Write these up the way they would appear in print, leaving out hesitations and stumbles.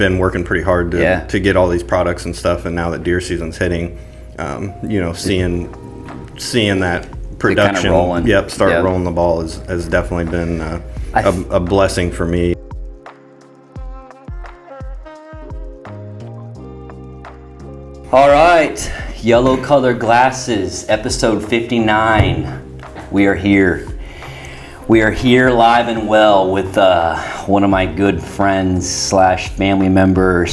been working pretty hard to get all these products and stuff. And now that deer season's hitting, seeing that production, rolling the ball has definitely been a blessing for me. All right, Yellow Colored Glasses, episode 59. We are here. We are here live and well with one of my good friends / family member /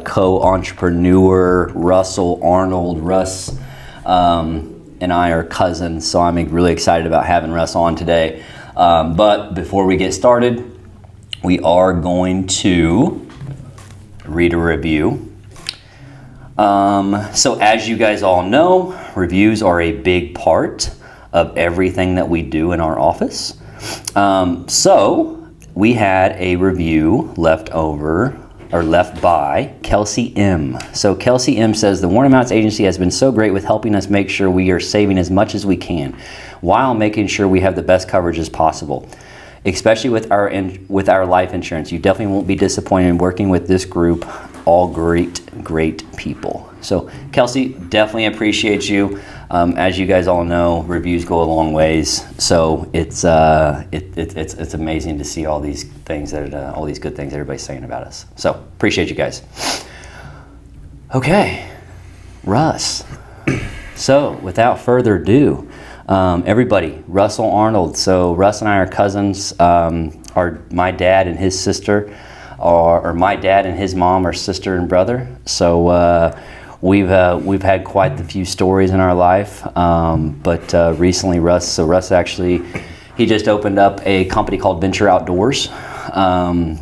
co-entrepreneur, Russell Arnold. Russ and I are cousins, so I'm really excited about having Russ on today. But before we get started, we are going to read a review. So as you guys all know, reviews are a big part of everything that we do in our office. So we had a review left by Kelsey M. So Kelsey M says, the Warren Mounts Agency has been so great with helping us make sure we are saving as much as we can while making sure we have the best coverage as possible, especially with our life insurance. You definitely won't be disappointed in working with this group. All great people. So Kelsey, definitely appreciate you. As you guys all know, reviews go a long ways. So it's amazing to see all these things all these good things everybody's saying about us. So appreciate you guys. Okay, Russ. So without further ado, everybody, Russell Arnold. So Russ and I are cousins. My dad and his sister. Or my dad and his mom are sister and brother. So we've had quite the few stories in our life. But recently, Russ actually, he just opened up a company called Venture Outdoors,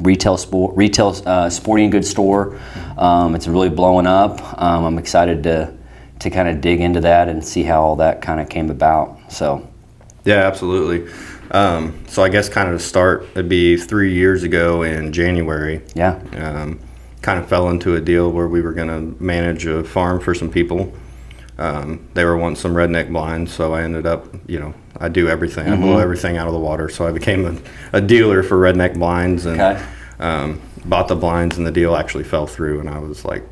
retail sporting goods store. It's really blowing up. I'm excited to kind of dig into that and see how all that kind of came about. So yeah, absolutely. So I guess kind of to start, it'd be 3 years ago in January. Yeah. Kind of fell into a deal where we were going to manage a farm for some people. They were wanting some redneck blinds, so I ended up, I do everything. I blow everything out of the water. So I became a dealer for redneck blinds and bought the blinds, and the deal actually fell through, and I was like,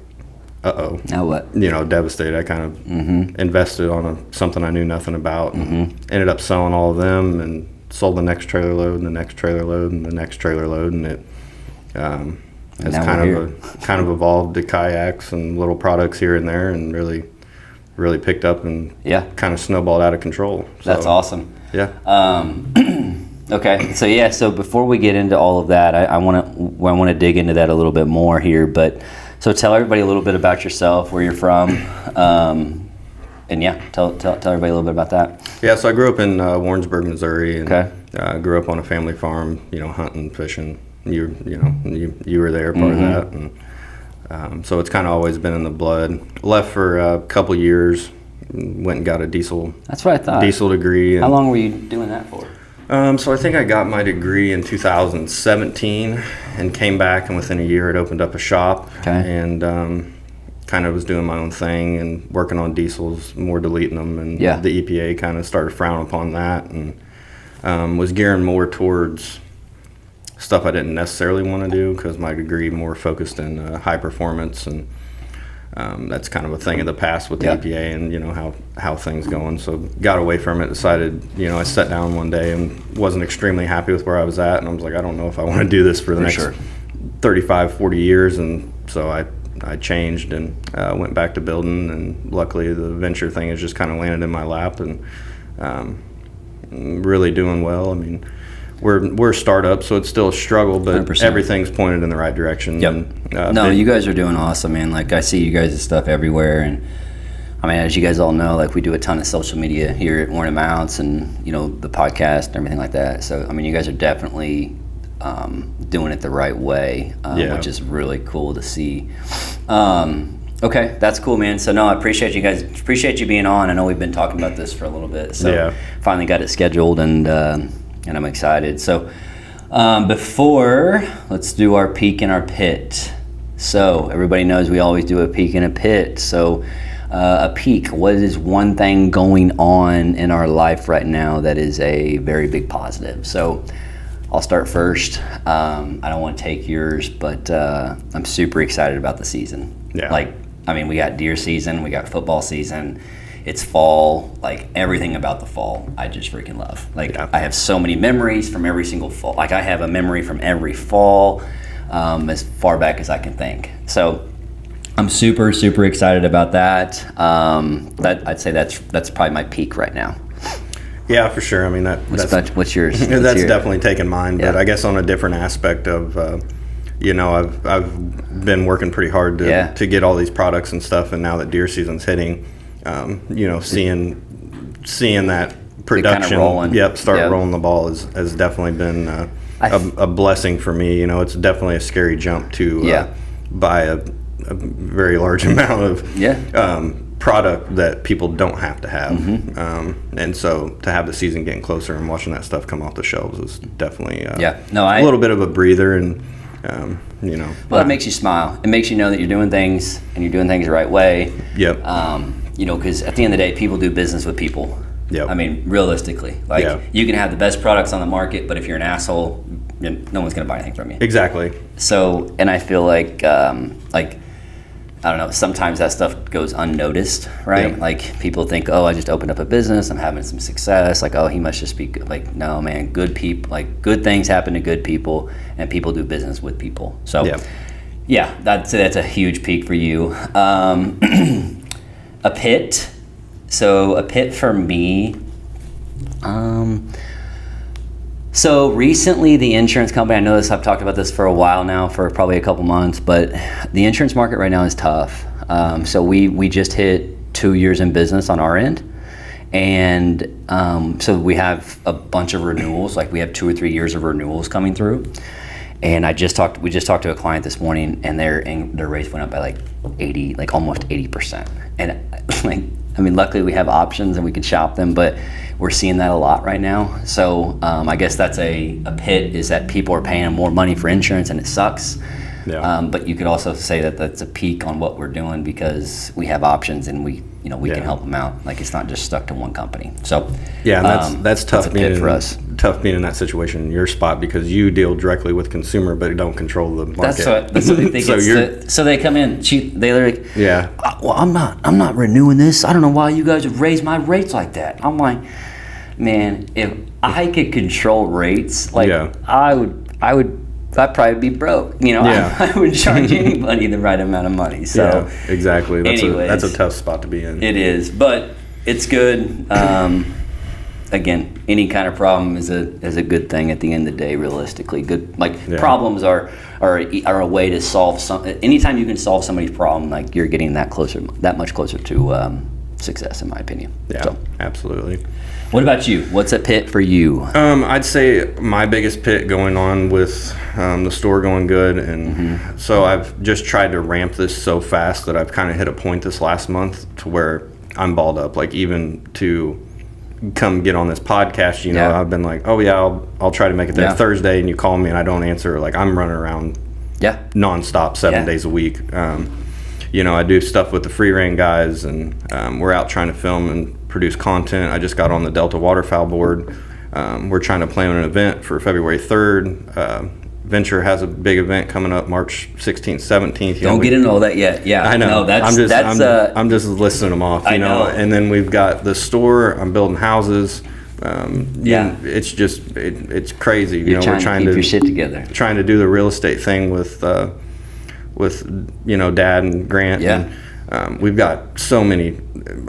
uh-oh. Now what? Devastated. I kind of invested on something I knew nothing about, and ended up selling all of them and sold the next trailer load and the next trailer load and the next trailer load, and it has kind of evolved to kayaks and little products here and there, and really picked up and kind of snowballed out of control. So, that's awesome. Yeah. Okay. So before we get into all of that, I want to dig into that a little bit more here. But so tell everybody a little bit about yourself, where you're from. And tell everybody a little bit about that. Yeah, so I grew up in Warrensburg, Missouri, and grew up on a family farm. Hunting, fishing. You were there, part of that, and so it's kind of always been in the blood. Left for a couple years, went and got a diesel. That's what I thought. Diesel degree. How long were you doing that for? So I think I got my degree in 2017, and came back, and within a year, it opened up a shop, and kind of was doing my own thing and working on diesels, more deleting them, and the EPA kind of started frowning upon that, and was gearing more towards stuff I didn't necessarily want to do, because my degree more focused in high performance, and that's kind of a thing of the past with the EPA and how things going. So got away from it, decided, I sat down one day and wasn't extremely happy with where I was at, and I was like, I don't know if I want to do this for the next 35, 40 years, and so I changed and went back to building, and luckily the venture thing has just kind of landed in my lap, and really doing well. I mean, we're a startup, so it's still a struggle, but 100%. Everything's pointed in the right direction. Yep. And, you guys are doing awesome, man. Like, I see you guys' stuff everywhere, and I mean, as you guys all know, like, we do a ton of social media here at Warren Mounts, and the podcast and everything like that. So I mean, you guys are definitely doing it the right way, which is really cool to see. Okay, that's cool, man. So no, I appreciate you guys. Appreciate you being on. I know we've been talking about this for a little bit, so finally got it scheduled, and I'm excited. So let's do our peek in our pit. So everybody knows we always do a peek in a pit. So a peek, what is one thing going on in our life right now that is a very big positive? So I'll start first. I don't want to take yours, but I'm super excited about the season. Yeah. Like, I mean, we got deer season, we got football season, it's fall, like everything about the fall I just freaking love. Like, I have so many memories from every single fall. Like, I have a memory from every fall as far back as I can think. So I'm super, super excited about that. I'd say that's probably my peak right now. Yeah, for sure. I mean, what's yours? That's definitely taken mine, but I guess on a different aspect of, I've been working pretty hard to get all these products and stuff, and now that deer season's hitting, seeing that production, rolling the ball has definitely been a blessing for me. You know, it's definitely a scary jump to buy a very large amount of product that people don't have to have. And so to have the season getting closer and watching that stuff come off the shelves is definitely a little bit of a breather. And well, it makes you smile. It makes you know that you're doing things and you're doing things the right way. Because at the end of the day, people do business with people. I mean, realistically, you can have the best products on the market, but if you're an asshole, no one's going to buy anything from you. Exactly. So, and I feel like I don't know, sometimes that stuff goes unnoticed, right? Like, people think, oh, I just opened up a business, I'm having some success, like, oh, he must just be good. Like, no, man, good people, like, good things happen to good people, and people do business with people. So that's a huge peak for you. A pit. So a pit for me, so recently the insurance company, I know this, I've talked about this for a while now, for probably a couple months, but the insurance market right now is tough. So we just hit 2 years in business on our end. And so we have a bunch of renewals, like we have 2 or 3 years of renewals coming through. And we just talked to a client this morning, and their rates went up by like 80, like almost 80%. And like, I mean, luckily we have options and we can shop them, but we're seeing that a lot right now. So I guess that's a pit, is that people are paying more money for insurance and it sucks. But you could also say that that's a peak on what we're doing, because we have options and we can help them out. Like, it's not just stuck to one company. So and that's tough being for us. Tough being in that situation in your spot, because you deal directly with consumer but don't control the market. That's what they think. So they come in cheap. They're like, well, I'm not renewing this. I don't know why you guys have raised my rates like that. I'm like, man, if I could control rates, like I'd probably be broke. I wouldn't charge anybody the right amount of money. So exactly. That's a tough spot to be in. It is, but it's good. Again, any kind of problem is a good thing at the end of the day. Realistically, good problems are a way to solve something. Anytime you can solve somebody's problem, like, you're getting that much closer to success, in my opinion. Absolutely. What about you? What's a pit for you? I'd say my biggest pit going on with the store going good, and so I've just tried to ramp this so fast that I've kind of hit a point this last month to where I'm balled up. Like, even to come get on this podcast, I've been like, oh yeah, I'll try to make it there Thursday, and you call me and I don't answer. Like, I'm running around nonstop 7 days a week. I do stuff with the free range guys, and we're out trying to film and produce content. I just got on the Delta Waterfowl board. We're trying to plan an event for February 3rd. Venture has a big event coming up March 16th, 17th. Don't get into all that yet. Yeah, I know. No, I'm just listing them off. I know. And then we've got the store. I'm building houses. It's just it's crazy. You're trying to keep your shit together. Trying to do the real estate thing with Dad and Grant. And, we've got so many.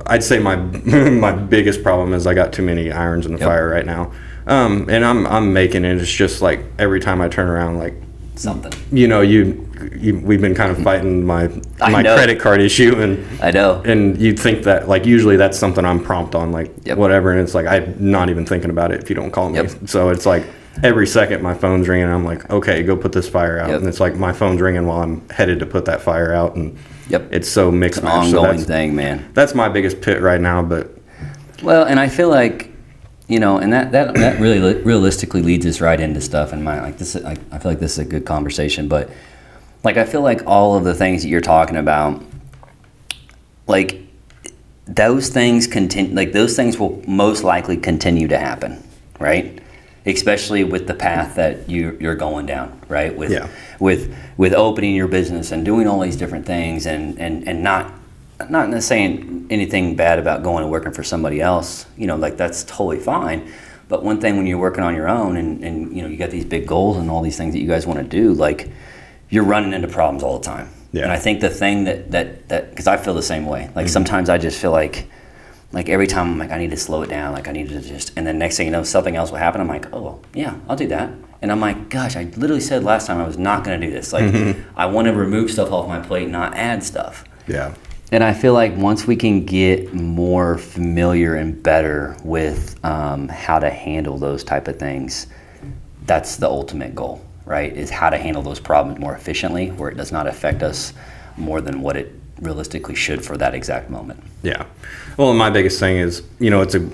I'd say my my biggest problem is I got too many irons in the fire right now. And I'm making it. It's just like every time I turn around, like something. We've been kind of fighting my credit card issue, and I know. And you'd think that, like, usually that's something I'm prompt on, like whatever, and it's like I'm not even thinking about it if you don't call me. So it's like every second my phone's ringing, and I'm like, okay, go put this fire out, and it's like my phone's ringing while I'm headed to put that fire out, and it's so mixed. It's an ongoing thing, man. That's my biggest pit right now, but and I feel like, and that really realistically leads us right into stuff. And I feel like this is a good conversation, but like, I feel like all of the things that you're talking about, like, those things will most likely continue to happen, right? especially with the path that you're going down, right? With opening your business and doing all these different things, and not saying anything bad about going and working for somebody else, like that's totally fine. But one thing when you're working on your own and you got these big goals and all these things that you guys want to do, like you're running into problems all the time. Yeah. And I think the thing that because I feel the same way. Like sometimes I just feel like every time I'm like, I need to slow it down. Like I need to just, and then next thing you know, something else will happen. I'm like, oh, well, yeah, I'll do that. And I'm like, gosh, I literally said last time I was not going to do this. Like I want to remove stuff off my plate, not add stuff. Yeah. And I feel like once we can get more familiar and better with how to handle those type of things, that's the ultimate goal, right? Is how to handle those problems more efficiently, where it does not affect us more than what it realistically should for that exact moment. Yeah. Well, my biggest thing is, it's a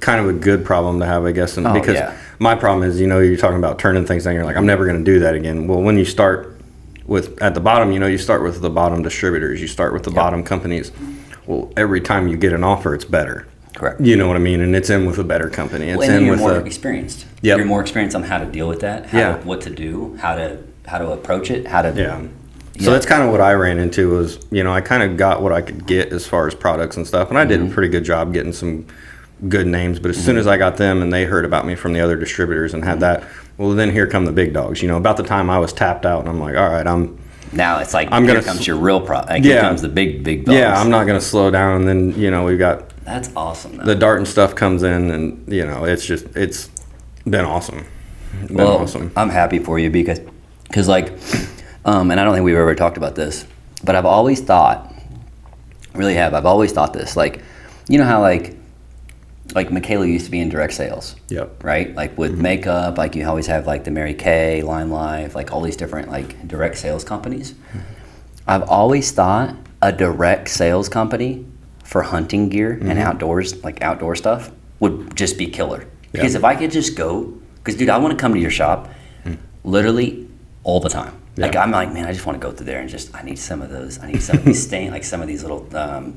kind of a good problem to have, I guess, because my problem is, you're talking about turning things down. You're like, I'm never going to do that again. Well, when you start at the bottom, you start with the bottom distributors, you start with the bottom companies. Well, every time you get an offer, it's better. Correct. You know what I mean? And it's in with a better company. It's in with more experienced. Yep. You're more experienced on how to deal with that, what to do, how to approach it, So that's kind of what I ran into was, I kind of got what I could get as far as products and stuff. And I did a pretty good job getting some good names. But as soon as I got them and they heard about me from the other distributors and had that, well, then here come the big dogs. About the time I was tapped out, and I'm like, all right, now it's like, here comes your real product. Like, here comes the big dogs. Yeah, I'm not going to slow down. And then, we've got... That's awesome, though. The Dart and stuff comes in, and, it's been awesome. Awesome. I'm happy for you because like, and I don't think we've ever talked about this, but I've always thought, I've always thought this, like, how like Michaela used to be in direct sales. Yep. Right? Like with makeup, like you always have like the Mary Kay, Lime Life, like all these different like direct sales companies. I've always thought a direct sales company for hunting gear and outdoors, like outdoor stuff, would just be killer. Because if I could just go, because dude, I want to come to your shop literally all the time. Yeah. Like I'm like, man, I just want to go through there and I need some of those. I need some of these stain, like some of these little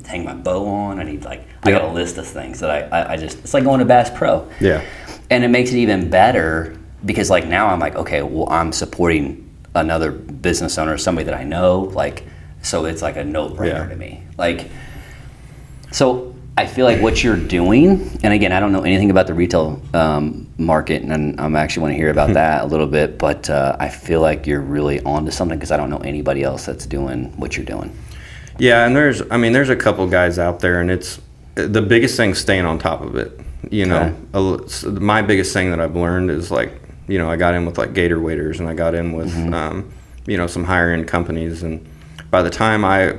hang my bow on. I need I got a list of things that I just, it's like going to Bass Pro. Yeah. And it makes it even better because like now I'm like, okay, well I'm supporting another business owner, somebody that I know, like, so it's like a no-brainer to me. Like, so I feel like what you're doing, and again, I don't know anything about the retail market, and I'm actually want to hear about that a little bit, but I feel like you're really onto something because I don't know anybody else that's doing what you're doing. Yeah, and there's a couple guys out there, and it's the biggest thing staying on top of it. My biggest thing that I've learned is like, I got in with like Gator Waders, and I got in with some higher end companies, and by the time I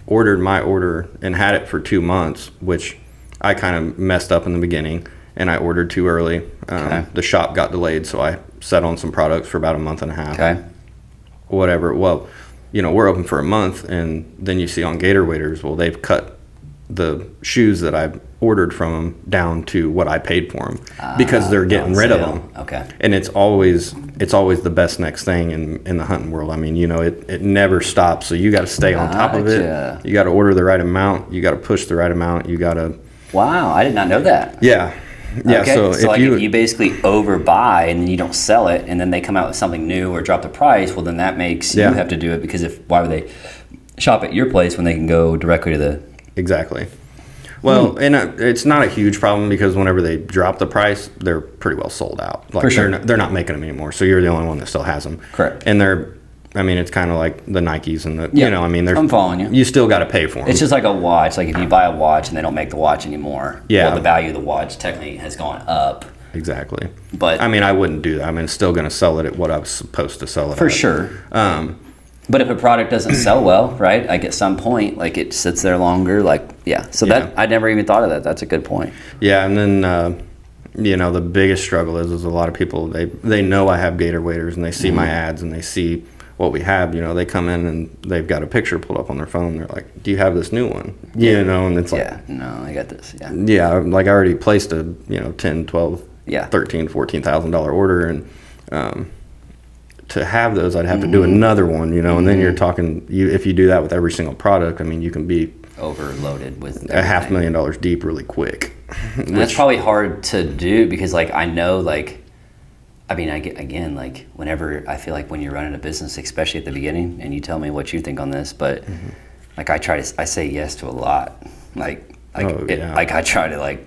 ordered my order and had it for 2 months, which I kind of messed up in the beginning, and I ordered too early. The shop got delayed, so I sat on some products for about a month and a half. Okay. Whatever. Well, we're open for a month, and then you see on Gator Waders, well, they've cut the shoes that I ordered from them down to what I paid for them because they're getting rid of them. Okay. And it's always the best next thing in the hunting world. I mean, it never stops. So you got to stay on top of it. You got to order the right amount. You got to push the right amount. You got to. Wow, I did not know that. Yeah. Yeah. Okay. So if you basically overbuy and then you don't sell it, and then they come out with something new or drop the price, well, then that makes you have to do it because why would they shop at your place when they can go directly to the. Exactly. Well, and it's not a huge problem because whenever they drop the price, they're pretty well sold out. Like, for sure. They're not making them anymore, so you're the only one that still has them. Correct. And it's kind of like the Nikes and I'm following you. You still got to pay for them. It's just like a watch. Like if you buy a watch and they don't make the watch anymore, well, the value of the watch technically has gone up. Exactly. But I wouldn't do that. It's still going to sell it at what I was supposed to sell it for at. sure. But if a product doesn't sell well, right? Like at some point, like it sits there longer. So that I never even thought of that. That's a good point. Yeah, and then the biggest struggle is a lot of people they know I have Gator Waders and they see my ads and they see what we have. They come in and they've got a picture pulled up on their phone. They're like, "Do you have this new one?" And it's like, no, I got this. Yeah. Yeah, like I already placed a $10, $12, $13, $14,000 order and. To have those, I'd have to do another one, and then you're talking. If you do that with every single product, you can be overloaded with everything. $500,000 deep really quick. And that's probably hard to do because, I know, I mean, I get, again, like whenever I feel like when you're running a business, especially at the beginning, and you tell me what you think on this, but like I say yes to a lot. Like I try to I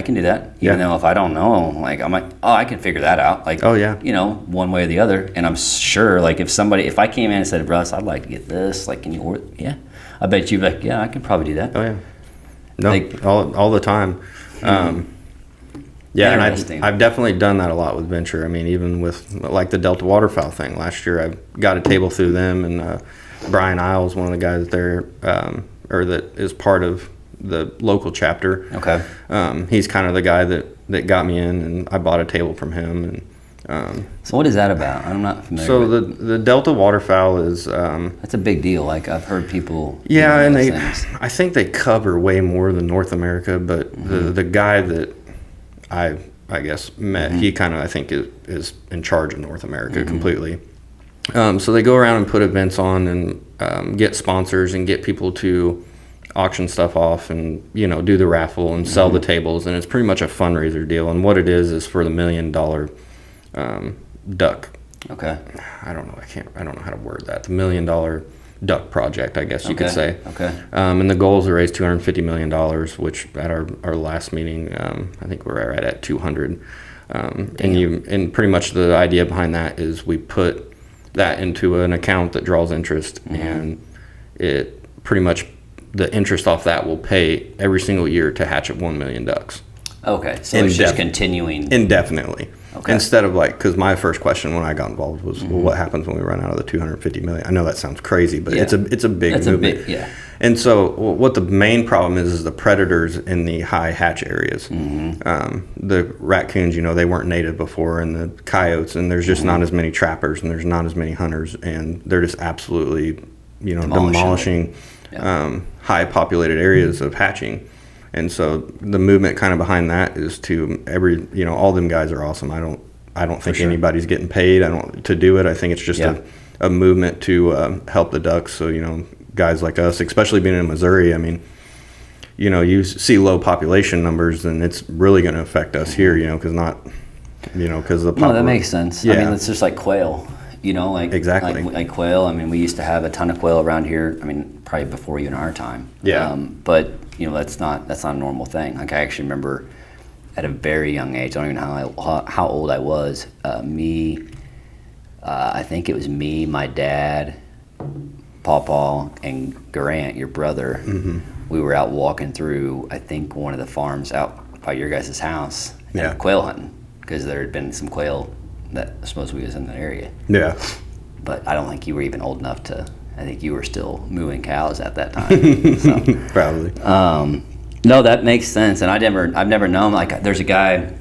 can do that. Even though if I don't know, like I'm like, oh, I can figure that out. Like, one way or the other. And I'm sure, like if I came in and said, Russ, I'd like to get this, like, can you order? Yeah, I bet you'd be like, yeah, I can probably do that. Oh yeah, no, like, all the time. Yeah, and I've definitely done that a lot with venture. I mean, even with like the Delta Waterfowl thing last year, I got a table through them, and Brian Isles, one of the guys there, or that is part of the local chapter. Okay. He's kind of the guy that got me in, and I bought a table from him. And so what is that about? I'm not familiar. So the Delta Waterfowl is that's a big deal. Like I've heard people. Yeah, and I think they cover way more than North America. But the guy that I guess met, he kind of I think is in charge of North America completely. So they go around and put events on and get sponsors and get people to auction stuff off and do the raffle and sell the tables, and it's pretty much a fundraiser deal. And what it is for the $1 million duck. Okay. I don't know how to word that. The $1 million duck project, I guess you could say. Okay. And the goal is to raise $250 million, which at our last meeting, I think we're at 200. And pretty much the idea behind that is we put that into an account that draws interest, and it pretty much the interest off that will pay every single year to hatch at 1 million ducks. Okay, so it's just continuing indefinitely. Okay. Instead of because my first question when I got involved was, well, what happens when we run out of the 250 million? I know that sounds crazy, but it's a big movement. And so what the main problem is the predators in the high hatch areas. The raccoons, they weren't native before, and the coyotes, and there's just not as many trappers, and there's not as many hunters, and they're just absolutely, demolishing high populated areas of hatching. And so the movement kind of behind that is to all them guys are awesome. I don't think anybody's getting paid to do it. I think it's just a movement to help the ducks. So, guys like us, especially being in Missouri, I mean, you see low population numbers, and it's really going to affect us here, because because of the No, that makes sense. Yeah. I mean, it's just like quail, Exactly. Like quail. I mean, we used to have a ton of quail around here. I mean, probably before even our time. Yeah. But that's not a normal thing. Like I actually remember at a very young age, I don't even know how old I was. I think it was me, my dad, Pawpaw, and Garant, your brother. We were out walking through, I think, one of the farms out by your guys' house, and quail hunting, because there had been some quail that supposedly was in the area. Yeah. But I don't think you were even old enough to. I think you were still mooing cows at that time. So. Probably. No, that makes sense. And I've never known. Like, there's a guy.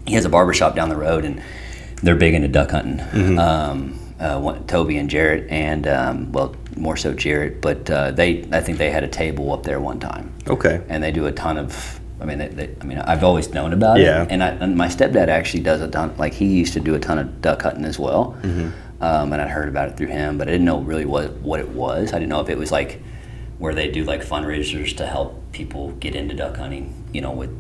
He has a barbershop down the road, and they're big into duck hunting. Toby and Jarrett, and more so Jarrett. But I think they had a table up there one time. Okay. And they do a ton of. I mean, I've always known about it. And my stepdad actually does a ton. Like, he used to do a ton of duck hunting as well. And I'd heard about it through him, but I didn't know really what it was. I didn't know if it was like where they do like fundraisers to help people get into duck hunting, with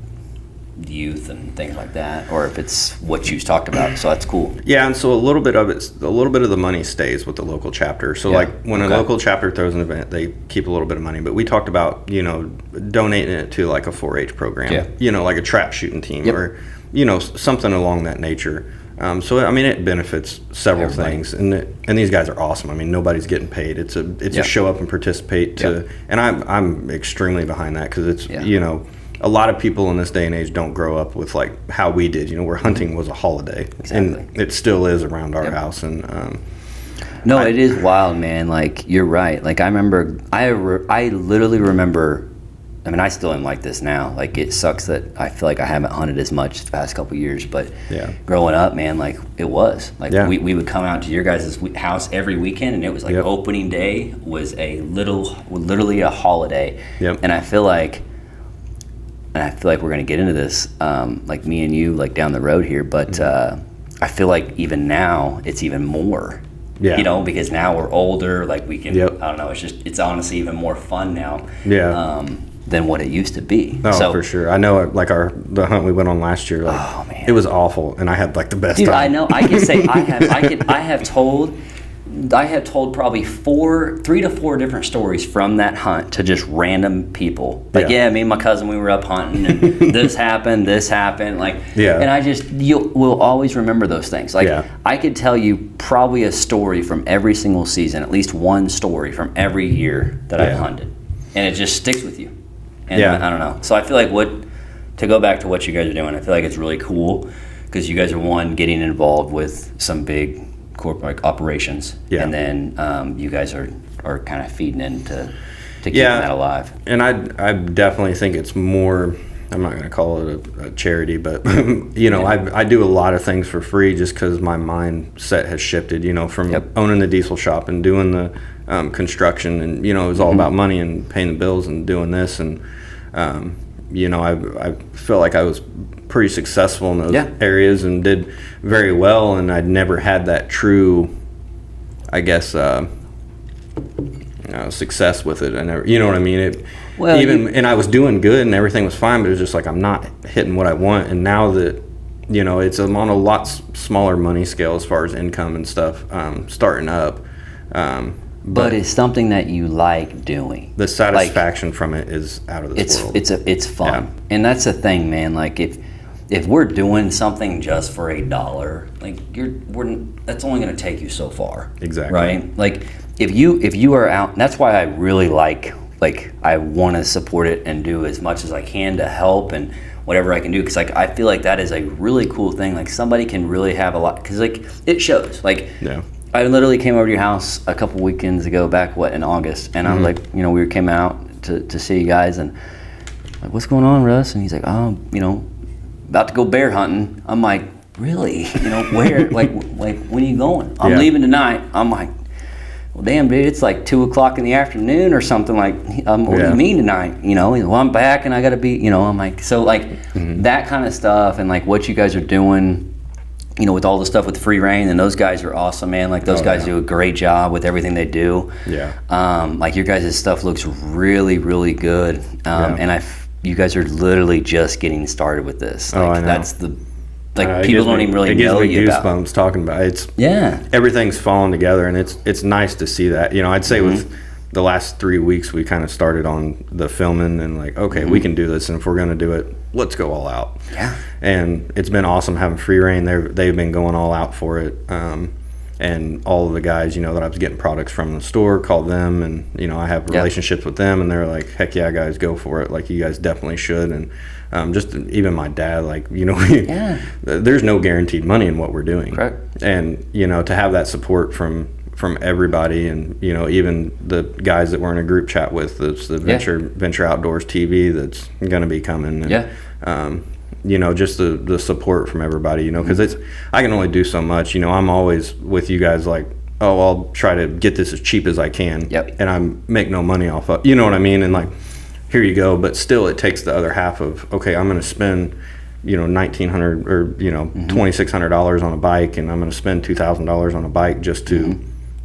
youth and things like that, or if it's what you talked about. So that's cool. Yeah, and so a little bit of the money stays with the local chapter. So like when a local chapter throws an event, they keep a little bit of money. But we talked about donating it to like a 4-H program, like a trap shooting team or something along that nature. So I mean, it benefits several things, and these guys are awesome. I mean, nobody's getting paid. It's a show up and participate and I'm extremely behind that, because it's a lot of people in this day and age don't grow up with like how we did, where hunting was a holiday, and it still is around our house. And it is wild, man. Like, you're right. Like, I remember, I literally remember. I mean, I still am like this now. Like, it sucks that I feel like I haven't hunted as much the past couple of years. But growing up, man, like, it was. Like, we would come out to your guys' house every weekend, and it was like opening day was literally a holiday. And I feel like we're going to get into this, like me and you, like down the road here. But I feel like even now, it's even more. Because now we're older. Like, we can, I don't know, it's honestly even more fun now. than what it used to be. Oh, so, for sure. I know, like the hunt we went on last year, like, oh man, it was awful, and I had like the best dude. time. I know. I can say I have told probably 3 to 4 different stories from that hunt to just random people. Like, yeah, me and my cousin, we were up hunting, and this happened, like, and we'll always remember those things. Like, I could tell you probably a story from every single season, at least one story from every year that I've hunted, and it just sticks with you. And I don't know. So I feel like to go back to what you guys are doing, I feel like it's really cool because you guys are getting involved with some big corporate operations, and then you guys are kind of feeding into keeping that alive. And I definitely think it's more, I'm not going to call it a charity, but I do a lot of things for free just because my mindset has shifted, from owning the diesel shop and doing the construction, and it was all about money and paying the bills and doing this, and I feel like I was pretty successful in those areas and did very well, and I'd never had that true, I guess, success with it. I never, you know what I mean? And I was doing good and everything was fine, but it was just like I'm not hitting what I want. And now that I'm on a lot smaller money scale as far as income and stuff, starting up. But it's something that you like doing. The satisfaction from it is out of this world. It's fun, and that's the thing, man. Like if we're doing something just for $1, like that's only going to take you so far. Exactly. Right. Like if you are out, and that's why I really like I want to support it and do as much as I can to help and whatever I can do, because like I feel like that is a really cool thing. Like somebody can really have a lot, because like it shows. Like I literally came over to your house a couple weekends ago, back in August, and I'm like, we came out to see you guys, and like, what's going on, Russ? And he's like, oh, about to go bear hunting. I'm like, really? Where? like when are you going? I'm leaving tonight. I'm like, well, damn, dude, it's like 2:00 in the afternoon or something. Like, what do you mean tonight? Well, I'm back and I gotta be. I'm like, so like that kind of stuff, and like what you guys are doing. With all the stuff with free reign, and those guys are awesome, man. Like those guys do a great job with everything they do. Like your guys' stuff looks really, really good. And you guys are literally just getting started with this. Like, I know. That's the people don't even really know you about. It gives me goosebumps talking about it. Everything's falling together, and it's nice to see that. I'd say with the last 3 weeks, we kind of started on the filming and like, okay, we can do this, and if we're going to do it, let's go all out. And it's been awesome having free reign. They've been going all out for it. And all of the guys, that I was getting products from the store, called them, and I have relationships with them, and they're like, heck yeah, guys, go for it. Like, you guys definitely should. And just even my dad, like, there's no guaranteed money in what we're doing. Right. And to have that support from everybody, and even the guys that we're in a group chat with, that's the Venture Outdoors TV that's going to be coming, and just the support from everybody, because I can only do so much. I'm always with you guys, like, oh, I'll try to get this as cheap as I can, and I make no money off of, you know what I mean, and like, here you go. But still, it takes the other half of, okay, I'm going to spend $1,900 or $2,600 on a bike, and I'm going to spend $2,000 on a bike just to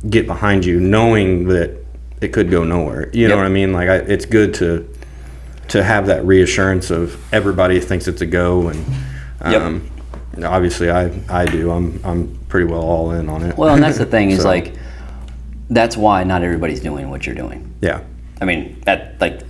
get behind you, knowing that it could go nowhere. You know what I mean? Like, it's good to have that reassurance of everybody thinks it's a go, and obviously I do. I'm pretty well all in on it. Well, and that's the thing is like, that's why not everybody's doing what you're doing. I mean, that, like,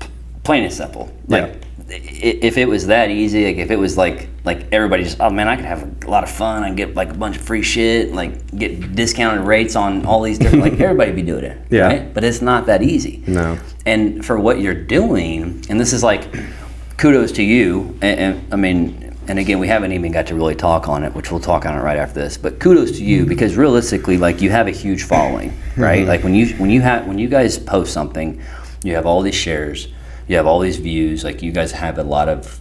plain and simple. Like, if it was that easy, like if it was like everybody just, oh man, I could have a lot of fun and get like a bunch of free shit, like get discounted rates on all these different, like everybody be doing it, right? But it's not that easy. No. And for what you're doing, and this is like, kudos to you, and I mean, and again, we haven't even got to really talk on it, which we'll talk on it right after this, but kudos to you, because realistically, like, you have a huge following, right? Like when you guys post something, you have all these shares, you have all these views, like you guys have a lot of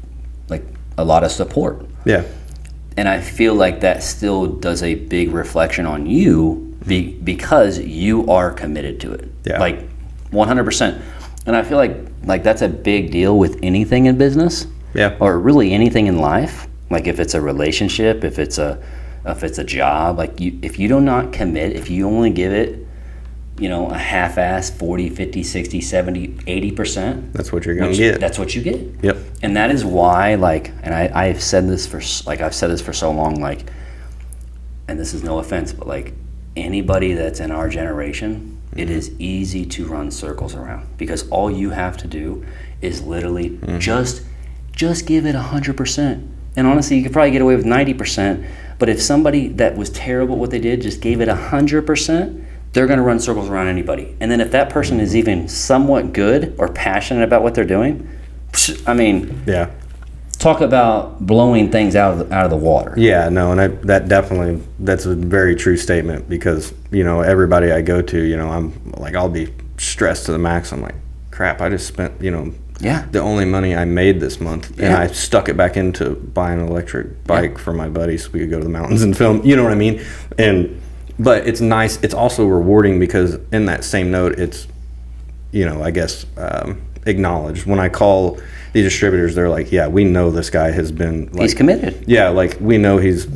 support. And I feel like that still does a big reflection on you, because you are committed to it. Like 100%. And I feel like that's a big deal with anything in business. Or really anything in life. Like if it's a relationship, if it's a job, like if you do not commit, if you only give it a half-ass 40, 50, 60, 70, 80%. That's what you're going to get. That's what you get. Yep. And that is why, and I've said this for so long, and this is no offense, but anybody that's in our generation, it is easy to run circles around, because all you have to do is literally just give it 100%. And honestly, you could probably get away with 90%, but if somebody that was terrible at what they did just gave it 100%, they're going to run circles around anybody. And then if that person is even somewhat good or passionate about what they're doing, yeah. Talk about blowing things out of the water. Yeah, no, and that's a very true statement, because everybody I go to, I'm I'll be stressed to the max. I'm like, crap, I just spent the only money I made this month, and I stuck it back into buying an electric bike for my buddies so we could go to the mountains and film. You know what I mean? But it's nice. It's also rewarding, because in that same note, it's I guess acknowledged when I call these distributors. They're like, yeah, we know this guy has been he's committed. Yeah, we know he's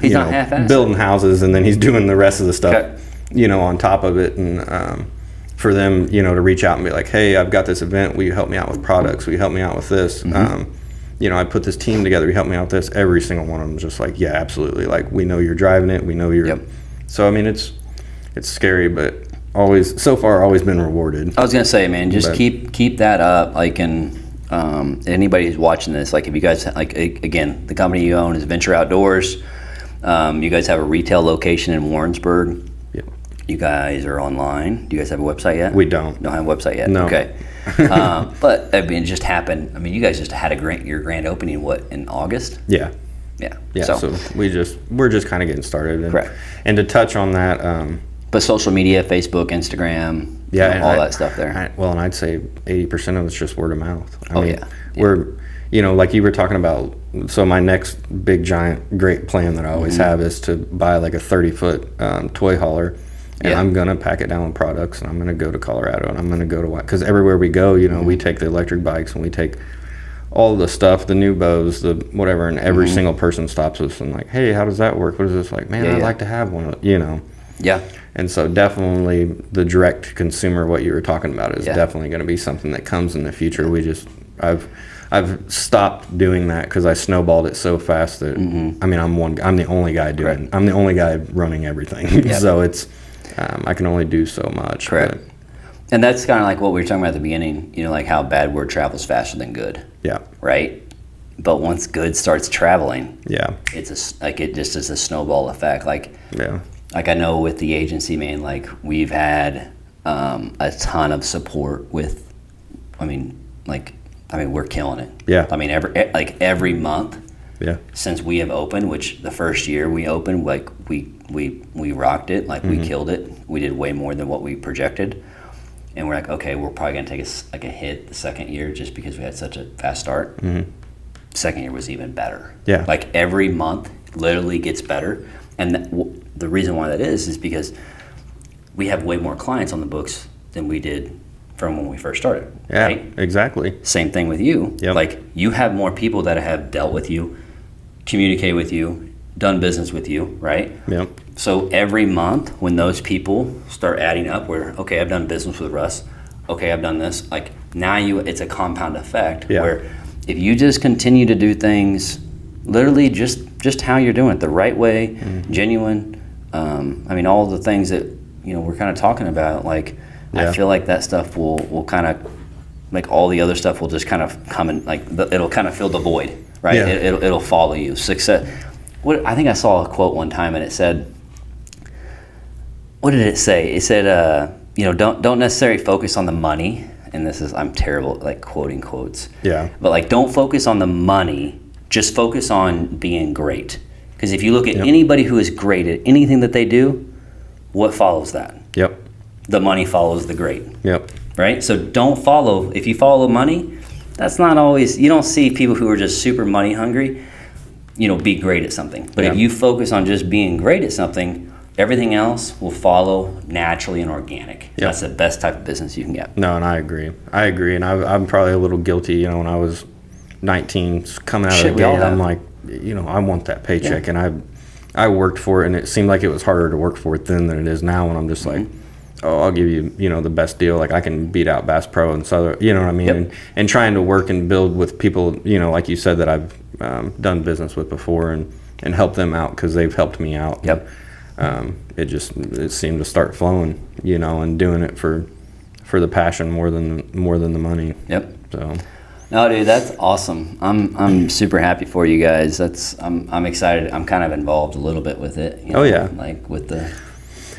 not half-assed. Building houses, and then he's doing the rest of the stuff on top of it. And for them to reach out and be like, hey, I've got this event, will you help me out with products, will you help me out with this? I put this team together, you help me out with this. Every single one of them is just like, yeah, absolutely, we know you're driving it, we know you're So it's scary, but always been rewarded. I was gonna say, man, just keep that up. And anybody who's watching this, if you guys again, the company you own is Venture Outdoors. You guys have a retail location in Warrensburg. Yep. You guys are online. Do you guys have a website yet? We don't. Don't have a website yet. No. Okay. But it just happened. You guys just had your grand opening in August? Yeah. Yeah. So we're just kind of getting started. Correct. And to touch on that, but social media, Facebook, Instagram, all that stuff there. And I'd say 80% of it's just word of mouth. We're, like you were talking about. So my next big giant great plan that I always have is to buy a 30-foot toy hauler, and I'm gonna pack it down with products, and I'm gonna go to Colorado, and I'm gonna go to because everywhere we go, we take the electric bikes, and we take all the stuff, the new bows, the whatever, and every single person stops us and hey, how does that work? What is this like? Man, I'd like to have one. Yeah. And so definitely the direct consumer, what you were talking about, is definitely going to be something that comes in the future. I've stopped doing that because I snowballed it so fast that I'm the only guy doing. I'm the only guy running everything. So it's I can only do so much. Correct. And that's kind of like what we were talking about at the beginning. How bad word travels faster than good. Yeah. Right. But once good starts traveling, it's it just is a snowball effect. I know with the agency, man, we've had a ton of support with. We're killing it. Yeah. Every month. Yeah. Since we have opened, which the first year we opened, we rocked it, we killed it. We did way more than what we projected. And we're okay, we're probably going to take a hit the second year just because we had such a fast start. Second year was even better. Yeah. Every month literally gets better. And the reason why that is because we have way more clients on the books than we did from when we first started. Yeah, right? Exactly. Same thing with you. Yep. You have more people that have dealt with you, communicated with you, done business with you, right? Yep. So every month when those people start adding up, where, okay, I've done business with Russ, okay, I've done this, now it's a compound effect where if you just continue to do things literally just how you're doing it, the right way, genuine, all the things that, we're kind of talking about, I feel like that stuff will kind of, all the other stuff will just kind of come and, it'll kind of fill the void, right? Yeah. It'll follow you. Success. I think I saw a quote one time, and it said, what did it say? It said, don't necessarily focus on the money, and I'm terrible at quoting quotes. Yeah. But don't focus on the money, just focus on being great. Because if you look at anybody who is great at anything that they do, what follows that? Yep. The money follows the great. Yep. Right? So if you follow money, that's not always, you don't see people who are just super money hungry, be great at something. But if you focus on just being great at something, everything else will follow naturally and organic. Yep. That's the best type of business you can get. No, and I agree. And I'm probably a little guilty, when I was 19, coming out of the gate, I'm like, I want that paycheck. And I worked for it, and it seemed like it was harder to work for it then than it is now. And I'm just like, oh, I'll give you, the best deal. Like I can beat out Bass Pro and Southern, you know what I mean? Yep. And trying to work and build with people, like you said, that I've done business with before and help them out because they've helped me out. Yep. It seemed to start flowing, and doing it for the passion more than the money. Yep. So. No, dude, that's awesome. I'm super happy for you guys. I'm excited. I'm kind of involved a little bit with it. Oh yeah. Like with the.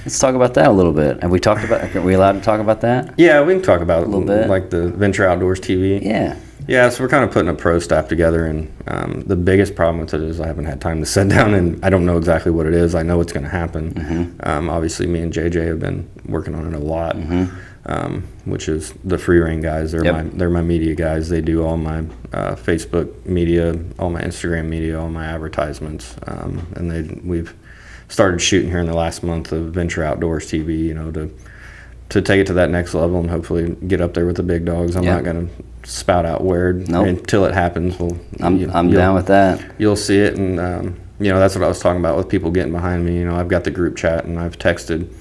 Let's talk about that a little bit. Have we talked about? Are we allowed to talk about that? Yeah, we can talk about a little bit, like the Venture Outdoors TV. Yeah. Yeah, so we're kind of putting a pro staff together, and the biggest problem with it is I haven't had time to sit down, and I don't know exactly what it is. I know it's going to happen. Mm-hmm. Obviously, me and JJ have been working on it a lot, Mm-hmm. Which is the free reign guys. They're my media guys. They do all my Facebook media, all my Instagram media, all my advertisements, and we've started shooting here in the last month of Venture Outdoors TV. To take it to that next level and hopefully get up there with the big dogs. I'm not going to spout out word until it happens. I'm down with that. You'll see it, and that's what I was talking about with people getting behind me. I've got the group chat, and I've texted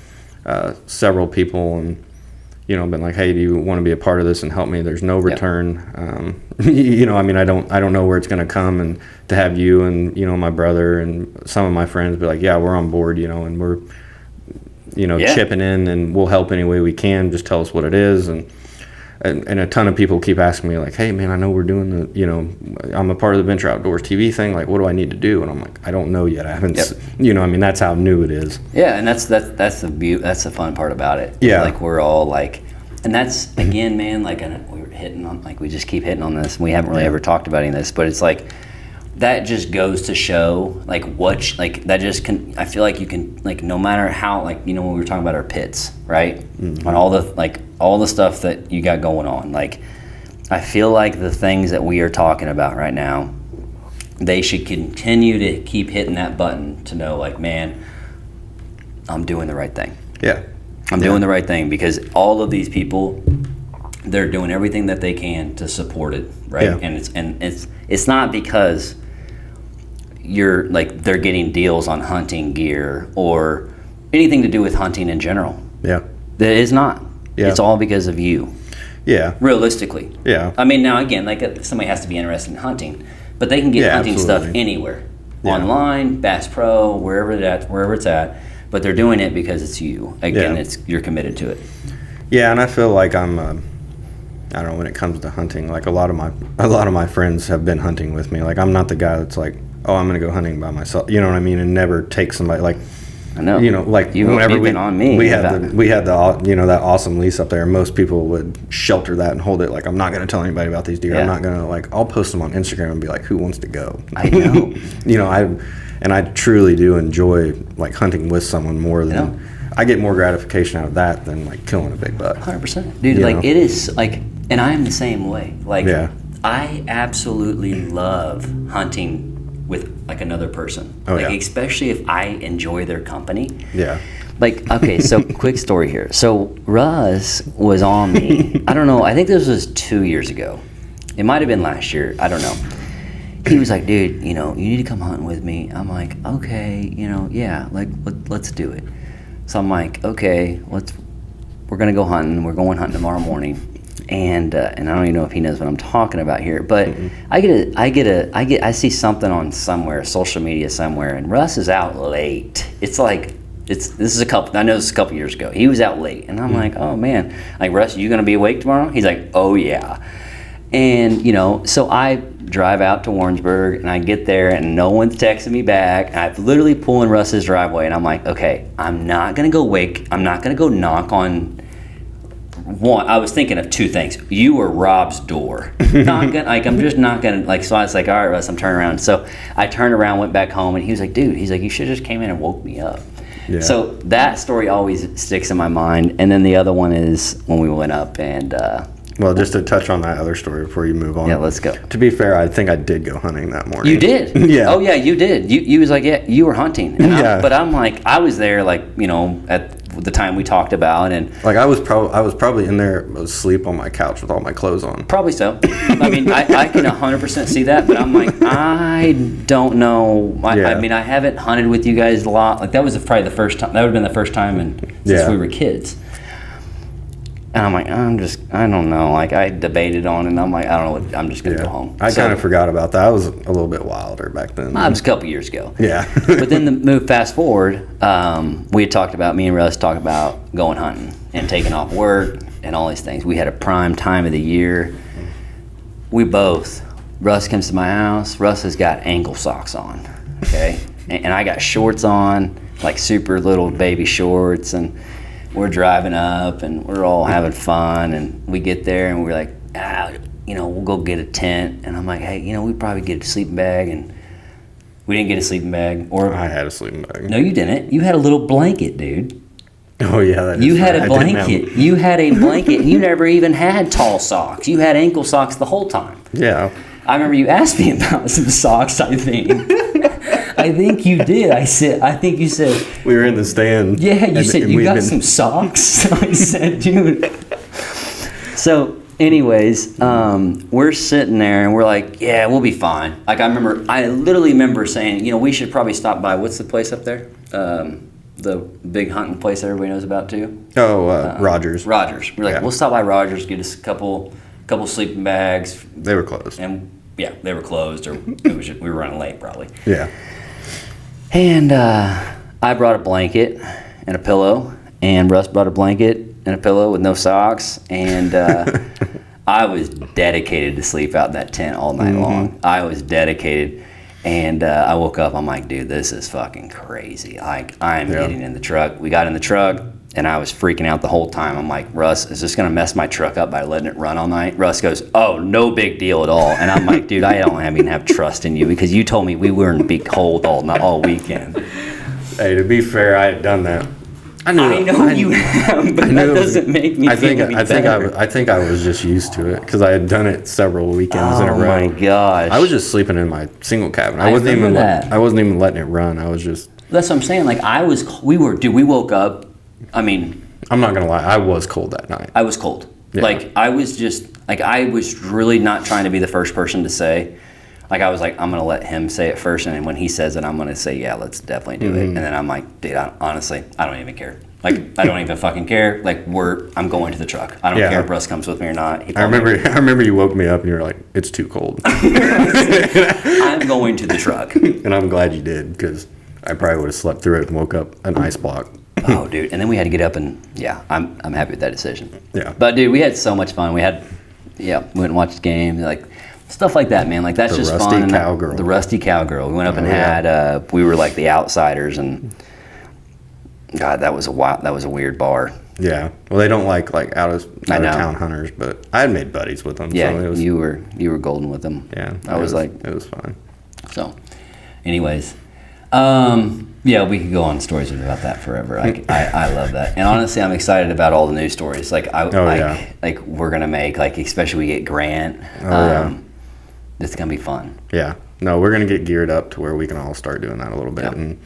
several people, and been like, hey, do you want to be a part of this and help me? There's no return. I don't know where it's going to come, and to have you and my brother and some of my friends be like, yeah, we're on board, and we're chipping in, and we'll help any way we can. Just tell us what it is. And a ton of people keep asking me like, hey man, I know we're doing I'm a part of the Venture Outdoors TV thing. Like, what do I need to do? And I'm like, I don't know yet. I haven't, that's how new it is. Yeah. And that's the fun part about it. Yeah. Like we're all like, and that's again, man, like we were hitting on, like we just keep hitting on this, and we haven't really ever talked about any of this, but it's like, that just goes to show like that just can, I feel like you can, like, no matter how, like, when we were talking about our pits, right? Mm-hmm. On all the stuff that you got going on, like, I feel like the things that we are talking about right now, they should continue to keep hitting that button to know, like, man, I'm doing the right thing. Yeah. I'm doing the right thing, because all of these people, they're doing everything that they can to support it, right? Yeah. And it's not because you're like they're getting deals on hunting gear or anything to do with hunting in general. Yeah. That is not. Yeah. It's all because of you. Yeah. Realistically. Yeah. I mean, now again, like somebody has to be interested in hunting, but they can get hunting stuff anywhere. Yeah. Online, Bass Pro, wherever it's at, but they're doing it because it's you. Again, you're committed to it. Yeah, and I feel like I'm I don't know, when it comes to hunting, like a lot of my friends have been hunting with me. Like, I'm not the guy that's like, oh, I'm gonna go hunting by myself. You know what I mean? And never take somebody, like, I know. Like whenever we had that awesome lease up there. Most people would shelter that and hold it. Like, I'm not gonna tell anybody about these deer. I'm not gonna, like, I'll post them on Instagram and be like, who wants to go? I know. I truly do enjoy, like, hunting with someone more than I get more gratification out of that than, like, killing a big buck. 100%, dude. Like, it is like, and I'm the same way. Like, I absolutely love hunting with, like, another person. Especially if I enjoy their company. Yeah. Like, okay, so quick story here. So Russ was on me. I don't know. I think this was 2 years ago. It might have been last year. I don't know. He was like, dude, you need to come hunting with me. I'm like, okay, yeah, like, let's do it. So I'm like, okay, we're gonna go hunting. We're going hunting tomorrow morning. And I don't even know if he knows what I'm talking about here, but I see something on somewhere, social media somewhere, and Russ is out late. It's like, this is a couple years ago. He was out late, and I'm like, oh man, like, Russ, you gonna be awake tomorrow? He's like, oh yeah. And so I drive out to Warrensburg, and I get there, and no one's texting me back. And I'm literally pulling Russ's driveway, and I'm like, okay, I'm not gonna go knock on. One, I was thinking of two things: you or Rob's door. I'm just not gonna, like. So I was like, all right, Russ, I'm turning around. So I turned around, went back home, and he was like, dude, you should have just came in and woke me up. Yeah. So that story always sticks in my mind. And then the other one is when we went up and. Well, just to touch on that other story before you move on. Yeah, let's go. To be fair, I think I did go hunting that morning. You did? Yeah. Oh yeah, you did. You was like, yeah, you were hunting. And but I'm like, I was there, like, at the time we talked about, and like I was probably in there asleep on my couch with all my clothes on. Probably so. I mean, I can 100% see that, but I'm like, I don't know. I mean, I haven't hunted with you guys a lot. Like, that was probably the first time. That would have been the first time since we were kids. And I'm like, I don't know. Like, I debated on it, and I'm like, I don't know what, I'm just going to go home. I kind of forgot about that. I was a little bit wilder back then. It was a couple years ago. Yeah. But then fast forward, we had talked about, me and Russ talked about going hunting and taking off work and all these things. We had a prime time of the year. Russ comes to my house. Russ has got ankle socks on, okay? And I got shorts on, like super little baby shorts, and we're driving up and we're all having fun, and we get there and we're like, we'll go get a tent. And I'm like, hey, we probably get a sleeping bag, and we didn't get a sleeping bag. Or I had a sleeping bag. No, you didn't. You had a little blanket, dude. Oh yeah, you had a blanket. You had a blanket. And you never even had tall socks. You had ankle socks the whole time. Yeah. I remember you asked me about some socks, I think. I think you did. I think you said. We were in the stand. Yeah, you said you got some socks. I said, dude. So, anyways, we're sitting there and we're like, yeah, we'll be fine. Like, I literally remember saying, we should probably stop by. What's the place up there? The big hunting place everybody knows about too. Oh, Rogers. Rogers. We're like, we'll stop by Rogers, get us a couple sleeping bags. They were closed. And yeah, they were closed, or we were running late probably. Yeah. And I brought a blanket and a pillow, and Russ brought a blanket and a pillow with no socks, and I was dedicated to sleep out in that tent all night long. I was dedicated. And I woke up, I'm like, dude, this is fucking crazy. Like, I'm getting in the truck. We got in the truck, and I was freaking out the whole time. I'm like, Russ, is this going to mess my truck up by letting it run all night? Russ goes, oh, no big deal at all. And I'm like, dude, I don't even have trust in you, because you told me we weren't be cold all weekend. Hey, to be fair, I had done that. I know you have, but that doesn't make me feel any better. I think I was just used to it, because I had done it several weekends in a row. Oh my gosh! I was just sleeping in my single cabin. I wasn't even letting it run. I was just. That's what I'm saying. Like, we woke up. I mean, I'm not gonna lie. I was cold that night. I was cold. Yeah. Like, I was really not trying to be the first person to say. Like, I was like, I'm gonna let him say it first, and then when he says it, I'm gonna say, yeah, let's definitely do it. And then I'm like, dude, honestly, I don't even care. Like, I don't even fucking care. Like, I'm going to the truck. I don't care if Russ comes with me or not. I remember you woke me up and you were like, it's too cold. I'm going to the truck. And I'm glad you did, because I probably would have slept through it and woke up an ice block. Oh, dude. And then we had to get up, and I'm happy with that decision. Yeah. But dude, we had so much fun. We went and watched the game, like stuff like that, man. Like, that's just fun. Cowgirl. The rusty cowgirl. We went up and had we were like the outsiders, and God, that was a weird bar. Yeah. Well, they don't like out of town hunters, but I had made buddies with them. Yeah, so you were golden with them. Yeah. It was fun. So, anyways, we could go on stories about that forever. I love that, and honestly, I'm excited about all the news stories. Like, like we're gonna make, like, especially we get Grant. It's gonna be fun. Yeah. No, we're gonna get geared up to where we can all start doing that a little bit, and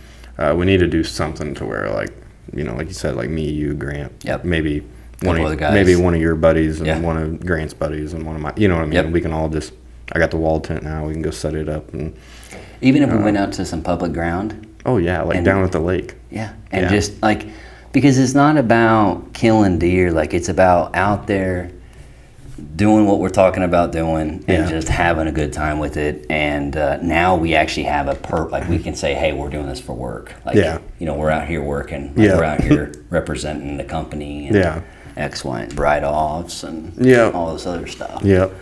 we need to do something to where, like, like you said, like me, you, Grant. Yep. Maybe one of your buddies and one of Grant's buddies and one of my. You know what I mean? Yep. We can all just. I got the wall tent now. We can go set it up, and even if we went out to some public ground. Oh yeah, like down at the lake. Yeah, and just like, because it's not about killing deer. Like, it's about out there doing what we're talking about doing, and just having a good time with it. And now we actually have like, we can say, hey, we're doing this for work. Like, we're out here working. Like, we're out here representing the company. And X, Y, and write-offs and all this other stuff. Yep.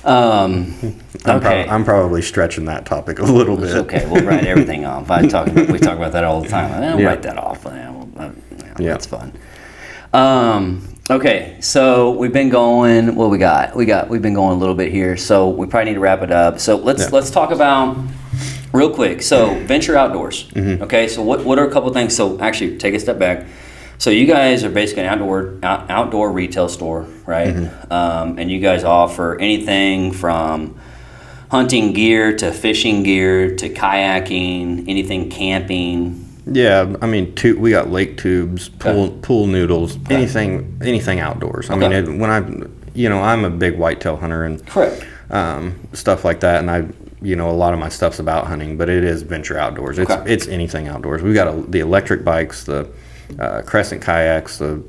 Okay. I'm probably stretching that topic a little bit. It's okay. We'll write everything off. We talk about that all the time. I'll write that off. That's fun. Okay, so we've been going. What we got? We've been going a little bit here, so we probably need to wrap it up. So let's talk about real quick. So Venture Outdoors. Okay, so what are a couple things? So actually, take a step back. So you guys are basically an outdoor retail store, right? And you guys offer anything from hunting gear to fishing gear to kayaking, anything camping. Yeah, I mean, we got lake tubes, pool noodles, anything outdoors. I mean, when I'm a big whitetail hunter and stuff like that, and a lot of my stuff's about hunting, but it is Venture Outdoors. It's anything outdoors. We've got the electric bikes, the Crescent kayaks, the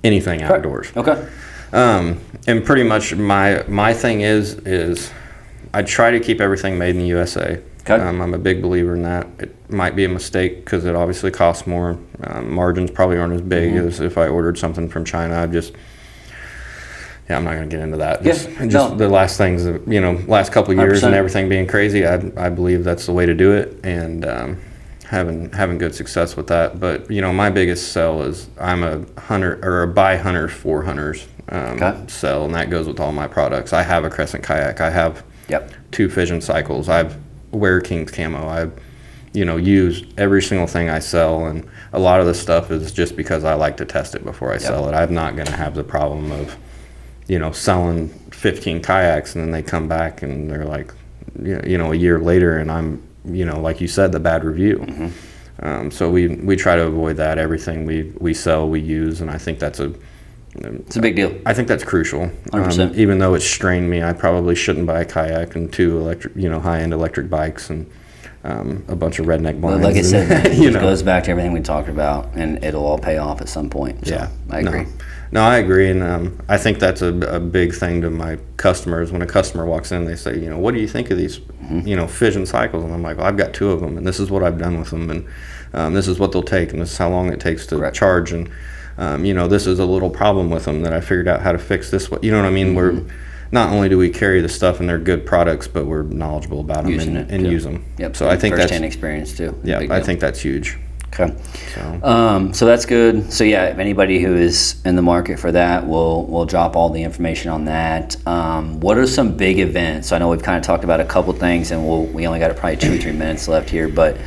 anything outdoors. Okay. And pretty much my thing is I try to keep everything made in the USA. Okay. I'm a big believer in that. It might be a mistake because it obviously costs more. Margins probably aren't as big as if I ordered something from China. I'm not going to get into that. Just the last things, last couple of years 100%. And everything being crazy, I believe that's the way to do it, and having good success with that. But my biggest sell is I'm a hunter or a buy hunter for hunters sell, and that goes with all my products. I have a Crescent kayak. I have 2 Fission cycles. I've wear King's camo. I've used every single thing I sell, and a lot of the stuff is just because I like to test it before I sell it. I'm not going to have the problem of selling 15 kayaks and then they come back and they're like a year later and I'm like you said, the bad review. So we try to avoid that. Everything we sell, we use, and I think it's a big deal. I think that's crucial. 100%. Even though it's strained me, I probably shouldn't buy a kayak and 2 electric, high-end electric bikes and a bunch of redneck blinds. Like I said, it goes back to everything we talked about, and it'll all pay off at some point. So I agree. No, I agree, and I think that's a big thing to my customers. When a customer walks in, they say, what do you think of these, Fission cycles? And I'm like, well, I've got 2 of them, and this is what I've done with them, and this is what they'll take, and this is how long it takes to charge, and this is a little problem with them that I figured out how to fix this. You know what I mean? We're not only do we carry the stuff and they're good products, but we're knowledgeable about them and use them. Yep. So I think that's first-hand experience too. Yeah, I think that's huge. Okay. So that's good. So if anybody who is in the market for that, we'll drop all the information on that. What are some big events? So I know we've kind of talked about a couple things, and we only got probably 2 or 3 minutes left here, but.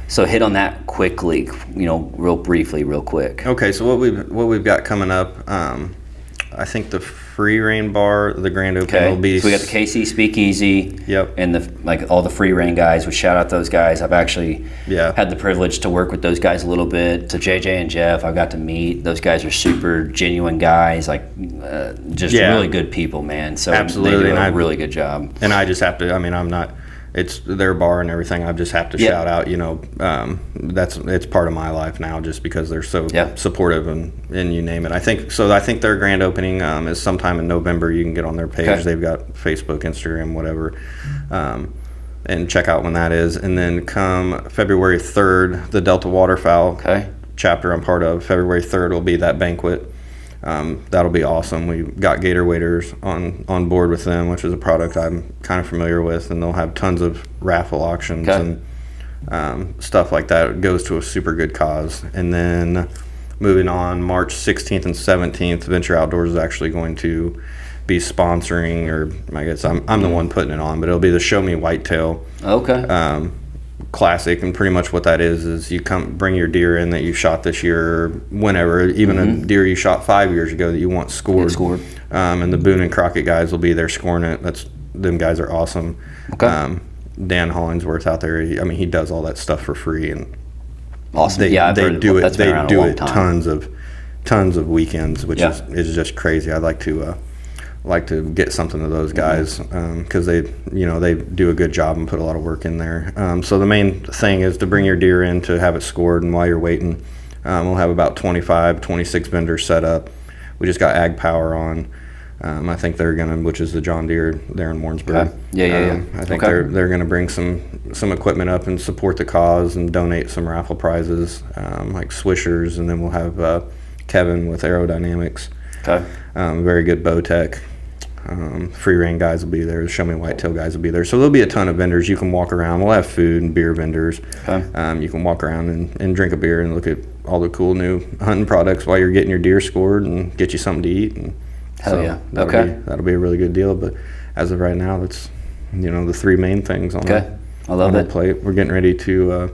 So hit on that quickly, real briefly, real quick. Okay, so what we've got coming up, I think the Free Rein Bar, the grand opening will be. So we got the KC Speakeasy. Yep. And all the Free Rein guys. We shout out those guys. I've actually had the privilege to work with those guys a little bit. So JJ and Jeff, I got to meet. Those guys are super genuine guys, really good people, man. So absolutely. They do a really good job. And I just have to. I'm not. It's their bar and everything. I just have to shout out. It's part of my life now, just because they're so supportive and you name it. I think their grand opening is sometime in November. You can get on their page. Okay. They've got Facebook, Instagram, whatever, and check out when that is. And then come February 3rd, the Delta Waterfowl chapter I'm part of. February 3rd will be that banquet. That'll be awesome. We got gator waders on board with them, which is a product I'm kind of familiar with, and they'll have tons of raffle auctions and stuff like that. It goes to a super good cause. And then moving on, March 16th and 17th, Venture Outdoors is actually going to be sponsoring, or I guess I'm the one putting it on, but it'll be the Show Me Whitetail. Classic, and pretty much what that is you come bring your deer in that you shot this year, or whenever, even a deer you shot 5 years ago that you want scored. And the Boone and Crockett guys will be there scoring it. Them guys are awesome. Dan Hollingsworth out there, he does all that stuff for free, and awesome. They do it tons of weekends, which is just crazy. I'd like to get something to those guys because they do a good job and put a lot of work in there. So the main thing is to bring your deer in to have it scored, and while you're waiting, we'll have about 26 vendors set up. We just got Ag Power on. I think they're gonna, which is the John Deere there in Warrensburg. I think they're gonna bring some equipment up and support the cause and donate some raffle prizes like swishers, and then we'll have Kevin with Aerodynamics. Very good bow tech. Free Rein guys will be there. The Show Me Whitetail guys will be there. So there'll be a ton of vendors. You can walk around. We'll have food and beer vendors. You can walk around and drink a beer and look at all the cool new hunting products while you're getting your deer scored, and get you something to eat. And that'll be a really good deal. But as of right now, that's the 3 main things on the plate. We're getting ready to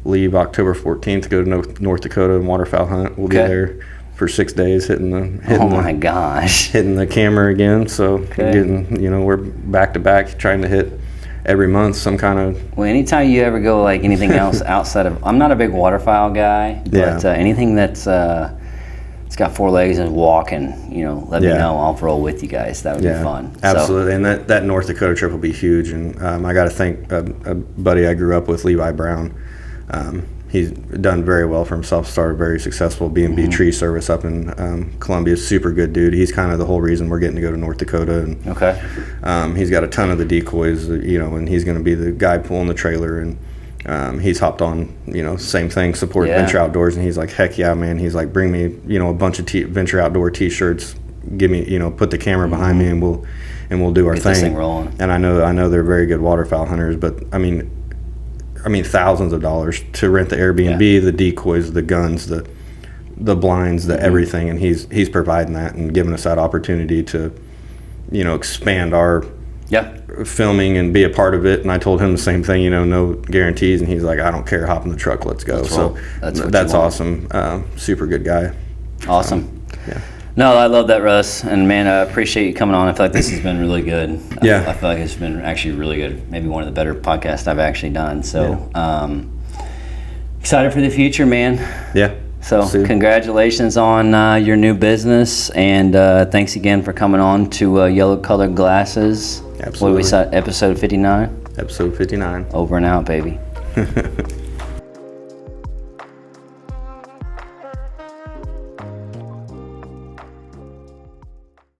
leave October 14th to go to North Dakota and waterfowl hunt. We'll be there for 6 days, hitting the camera again. So we're back to back trying to hit every month some kind of. Well, anytime you ever go like anything else outside of, I'm not a big waterfowl guy, but anything that's it's got 4 legs and walking, let me know. I'll roll with you guys. That would be fun. Absolutely. And that North Dakota trip will be huge. And I got to thank a buddy I grew up with, Levi Brown. he's done very well for himself. Started very successful B&B tree service up in Columbia. Super good dude. He's kind of the whole reason we're getting to go to North Dakota. And, he's got a ton of the decoys, and he's going to be the guy pulling the trailer. And he's hopped on, same thing, support Venture Outdoors. And he's like, heck yeah, man. He's like, bring me, a bunch of Venture Outdoor T-shirts. Give me, put the camera behind me, and we'll do our Get thing. this thing rolling. And I know they're very good waterfowl hunters, but I mean thousands of dollars to rent the Airbnb, the decoys, the guns, the blinds, the everything, and he's providing that and giving us that opportunity to, expand our filming and be a part of it. And I told him the same thing, no guarantees, and he's like, I don't care, hop in the truck, let's go. That's awesome. Super good guy. Awesome. Yeah. No, I love that, Russ. And man, I appreciate you coming on. I feel like this has been really good. Yeah. I feel like it's been actually really good. Maybe one of the better podcasts I've actually done. So excited for the future, man. Yeah. So congratulations on your new business. And thanks again for coming on to Yellow Colored Glasses. Absolutely. What did we say? Episode 59? Episode 59. Over and out, baby.